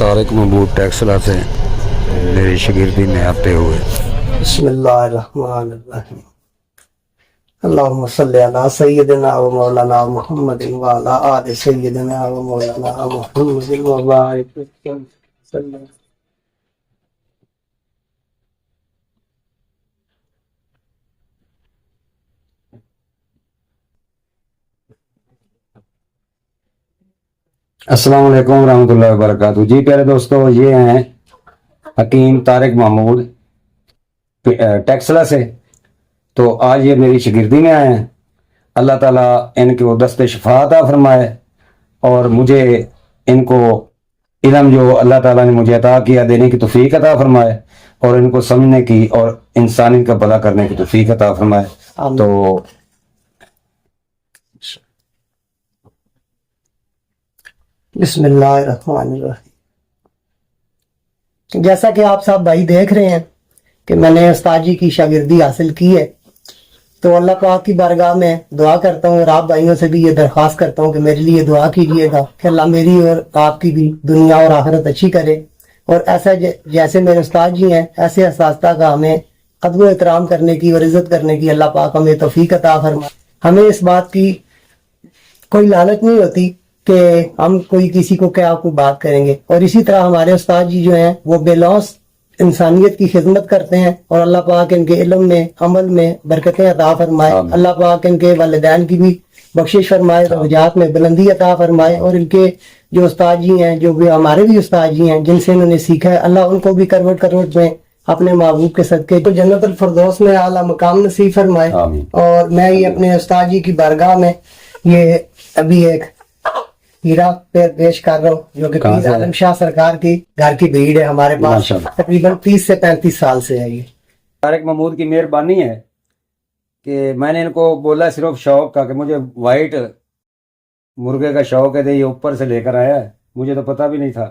طارق محمود ٹیکسلا سے میری شاگردی میں آتے ہوئے بسم اللہ الرحمن الرحیم اللہم صلی علی سیدنا و مولانا محمد وعلی آل سیدنا و مولانا محمد وبارک وسلم۔ السلام علیکم ورحمۃ اللہ وبرکاتہ۔ جی پیارے دوستو، یہ ہیں حکیم طارق محمود ٹیکسلا سے۔ تو آج یہ میری شاگردی میں آئے ہیں۔ اللہ تعالیٰ ان کو دست شفا عطا فرمائے اور مجھے ان کو علم جو اللہ تعالیٰ نے مجھے عطا کیا دینے کی توفیق عطا فرمائے اور ان کو سمجھنے کی اور انسانی کا بھلا کرنے کی توفیق عطا فرمائے۔ تو بسم اللہ الرحمن الرحیم۔ جیسا کہ آپ سب بھائی دیکھ رہے ہیں کہ میں نے استاد جی کی شاگردی حاصل کی ہے، تو اللہ پاک کی بارگاہ میں دعا کرتا ہوں اور آپ بھائیوں سے بھی یہ درخواست کرتا ہوں کہ میرے لیے دعا کیجیے گا کہ اللہ میری اور آپ کی بھی دنیا اور آخرت اچھی کرے، اور ایسا جیسے میرے استاد جی ہیں ایسے اساتذہ کا ہمیں ادب و احترام کرنے کی اور عزت کرنے کی اللہ پاک ہمیں توفیق عطا فرمائے۔ ہمیں اس بات کی کوئی لالچ نہیں ہوتی کہ ہم کوئی کسی کو کیا کوئی بات کریں گے، اور اسی طرح ہمارے استاد جی جو ہیں وہ بے لوث انسانیت کی خدمت کرتے ہیں، اور اللہ پاک ان کے علم میں عمل میں برکتیں عطا فرمائے۔ اللہ پاک ان کے والدین کی بھی بخشش فرمائے، درجات میں بلندی عطا فرمائے، اور ان کے جو استاد جی ہیں جو بھی ہمارے بھی استاد جی ہیں جن سے انہوں نے سیکھا ہے، اللہ ان کو بھی کروٹ کروٹ میں اپنے محبوب کے صدقے تو جنت الفردوس میں اعلیٰ مقام نصیب فرمائے۔ اور میں یہ اپنے استاد جی کی بارگاہ میں یہ ابھی ایک ہیرا پیش کر رہا ہوں جو کہ پیر عالم شاہ سرکار کی گھر کی بھیڑ ہے، ہمارے پاس تقریباً 30 سے 35 سال سے ہے۔ یہ طارق محمود کی مہربانی ہے کہ میں نے ان کو بولا صرف شوق کا کہ مجھے وائٹ مرغے کا شوق ہے، یہ اوپر سے لے کر آیا ہے، مجھے تو پتہ بھی نہیں تھا۔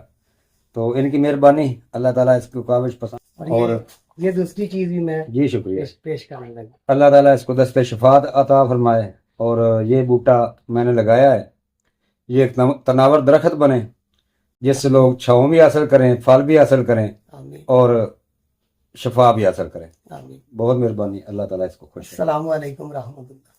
تو ان کی مہربانی، اللہ تعالیٰ اس کو کاوش پسند، اور یہ دوسری چیز بھی میں جی شکریہ پیش کرنے لگا۔ اللہ تعالیٰ اس کو دست شفاعت عطا فرمائے، اور یہ بوٹا میں نے لگایا ہے، یہ ایک تناور درخت بنے جس سے لوگ چھاؤں بھی حاصل کریں، پھل بھی حاصل کریں اور شفا بھی حاصل کریں۔ بہت مہربانی، اللہ تعالیٰ اس کو خوش۔ السلام علیکم ورحمۃ اللہ۔